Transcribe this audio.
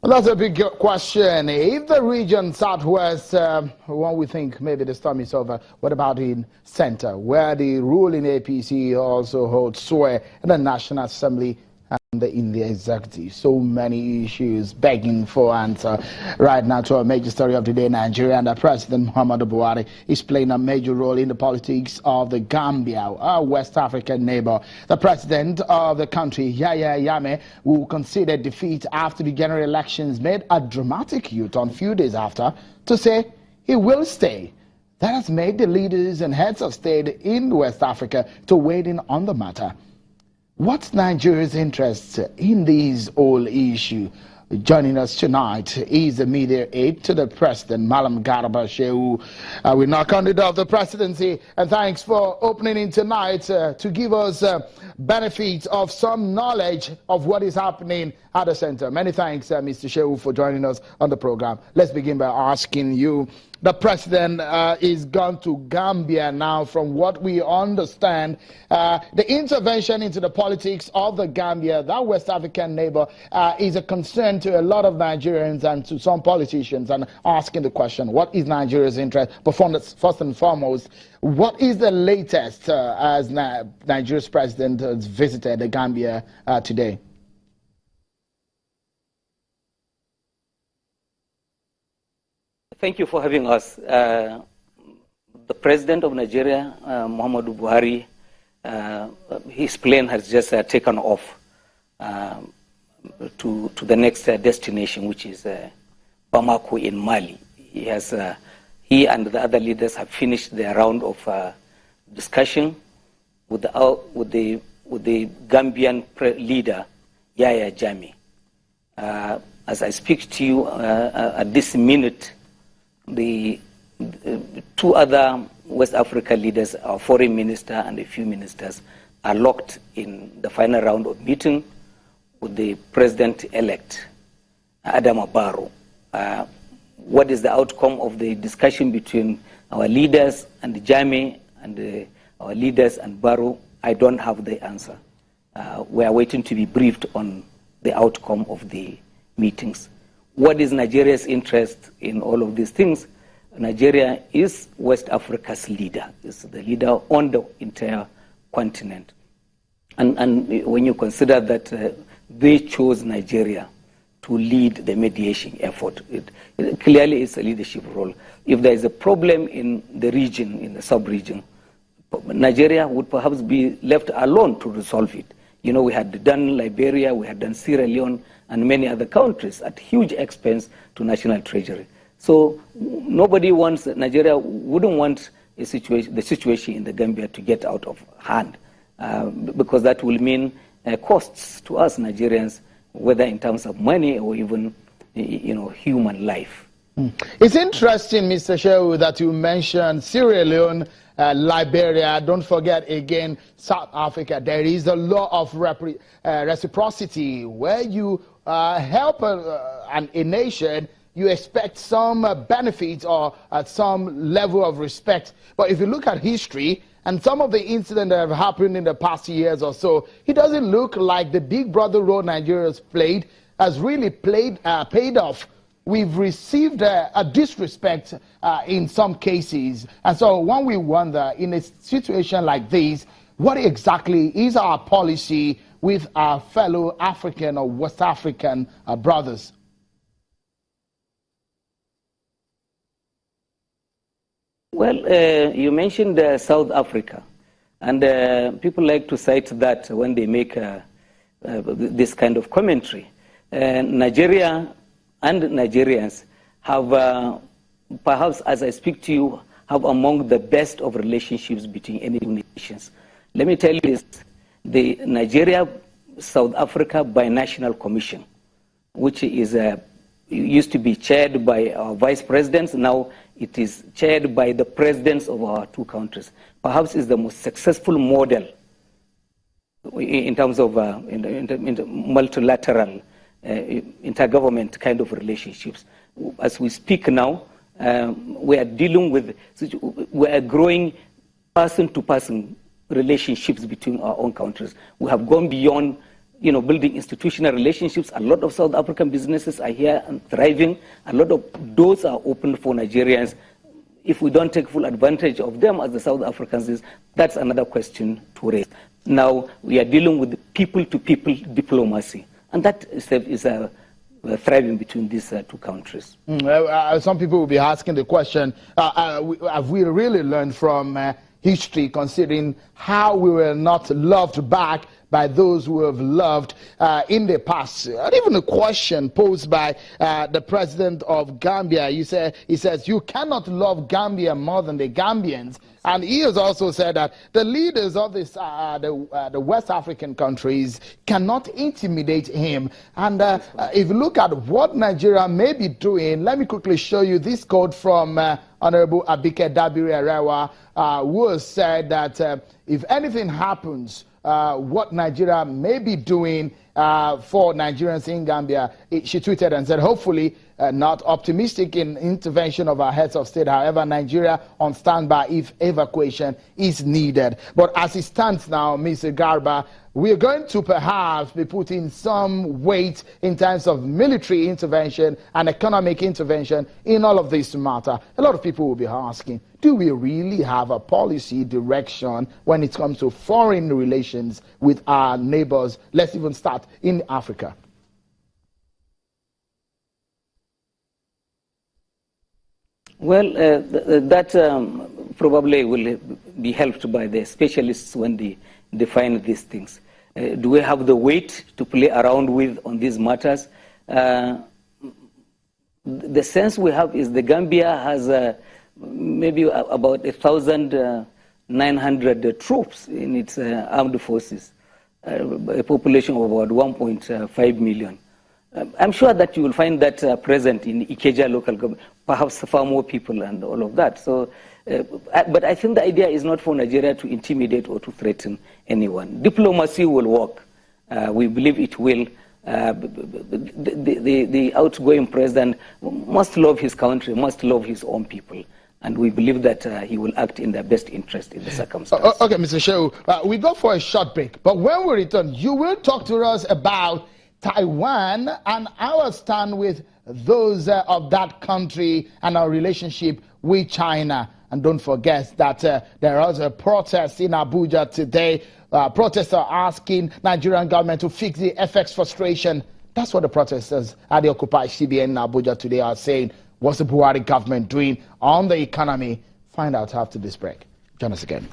Well, that's a big question. If the region southwest, one we think maybe the storm is over, what about in center, where the ruling APC also holds sway in the National Assembly and in the executive? So many issues begging for answer. Right now, to a major story of the day, Nigeria and President Muhammadu Buhari is playing a major role in the politics of the Gambia, our West African neighbor. The president of the country, Yahya Jammeh, who conceded defeat after the general elections, made a dramatic U-turn a few days after to say he will stay. That has made the leaders and heads of state in West Africa to weigh in on the matter. What's Nigeria's interest in this whole issue? Joining us tonight is the media aide to the president, Malam Garba Shehu. We knock on the door of the presidency, and thanks for opening in tonight to give us benefit of some knowledge of what is happening at the center. Many thanks, Mr. Shehu, for joining us on the program. Let's begin by asking you. The president is gone to Gambia now. From what we understand, the intervention into the politics of the Gambia, that West African neighbor, is a concern to a lot of Nigerians and to some politicians, and asking the question, what is Nigeria's interest? But first and foremost, what is the latest as Nigeria's president has visited the Gambia today? Thank you for having us. The President of Nigeria, Muhammadu Buhari, his plane has just taken off to the next destination, which is Bamako in Mali. He and the other leaders have finished their round of discussion with the Gambian leader, Yahya Jammeh. As I speak to you at this minute, the two other West Africa leaders, our foreign minister and a few ministers, are locked in the final round of meeting with the president-elect, Adama Barrow. What is the outcome of the discussion between our leaders and Jammeh and our leaders and Barrow? I don't have the answer. We are waiting to be briefed on the outcome of the meetings. What is Nigeria's interest in all of these things? Nigeria is West Africa's leader. It's the leader on the entire continent. And when you consider that they chose Nigeria to lead the mediation effort, it clearly is a leadership role. If there is a problem in the region, in the sub-region, Nigeria would perhaps be left alone to resolve it. You know, we had done Liberia, we had done Sierra Leone, and many other countries at huge expense to national treasury. So nobody wants, Nigeria wouldn't want the situation in the Gambia to get out of hand, because that will mean costs to us Nigerians, whether in terms of money or even, human life. It's interesting, Mr. Shehu, that you mentioned Sierra Leone, Liberia, don't forget again South Africa. There is a law of reciprocity where you help a nation, you expect some benefits or some level of respect. But if you look at history and some of the incidents that have happened in the past years or so, it doesn't look like the big brother role Nigeria has played has really paid off. We've received a disrespect in some cases. And so when we wonder, in a situation like this, what exactly is our policy with our fellow African or West African brothers? Well, you mentioned South Africa. And people like to cite that when they make this kind of commentary. Nigeria and Nigerians have, perhaps as I speak to you, have among the best of relationships between any two nations. Let me tell you this, the Nigeria-South Africa Binational Commission, which is used to be chaired by our vice presidents, now it is chaired by the presidents of our two countries, perhaps is the most successful model in terms of multilateral intergovernment kind of relationships. As we speak now, we are dealing with, we are growing person-to-person relationships between our own countries. We have gone beyond building institutional relationships. A lot of South African businesses are here and thriving. A lot of doors are open for Nigerians. If we don't take full advantage of them as the South Africans is, that's another question to raise. Now, we are dealing with people-to-people diplomacy, and that is thriving between these two countries. Some people will be asking the question, have we really learned from history, considering how we were not loved back by those who have loved in the past? And even a question posed by the president of Gambia. He says, you cannot love Gambia more than the Gambians. And he has also said that the leaders of this, the West African countries cannot intimidate him. And if you look at what Nigeria may be doing, let me quickly show you this quote from Honorable Abike Dabiri-Erewa, who has said that if anything happens, what Nigeria may be doing for Nigerians in Gambia, she tweeted and said, hopefully not optimistic in intervention of our heads of state. However, Nigeria on standby if evacuation is needed. But as it stands now, Mr. Garba, we are going to perhaps be putting some weight in terms of military intervention and economic intervention in all of this matter. A lot of people will be asking, do we really have a policy direction when it comes to foreign relations with our neighbors? Let's even start in Africa. Well, that probably will be helped by the specialists when they define these things. Do we have the weight to play around with on these matters? The sense we have is the Gambia has maybe about 1,900 troops in its armed forces, a population of about 1.5 million. I'm sure that you will find that present in Ikeja local government, perhaps far more people and all of that. So, but I think the idea is not for Nigeria to intimidate or to threaten anyone. Diplomacy will work. We believe it will. The outgoing president must love his country, must love his own people. And we believe that he will act in their best interest in the circumstances. Okay, Mr. Shehu, we go for a short break. But when we return, you will talk to us about Taiwan and our stand with those of that country and our relationship with China. And don't forget that there was a protest in Abuja today. Protesters are asking Nigerian government to fix the FX frustration. That's what the protesters at the occupied CBN in Abuja today are saying. What's the Buhari government doing on the economy? Find out after this break. Join us again.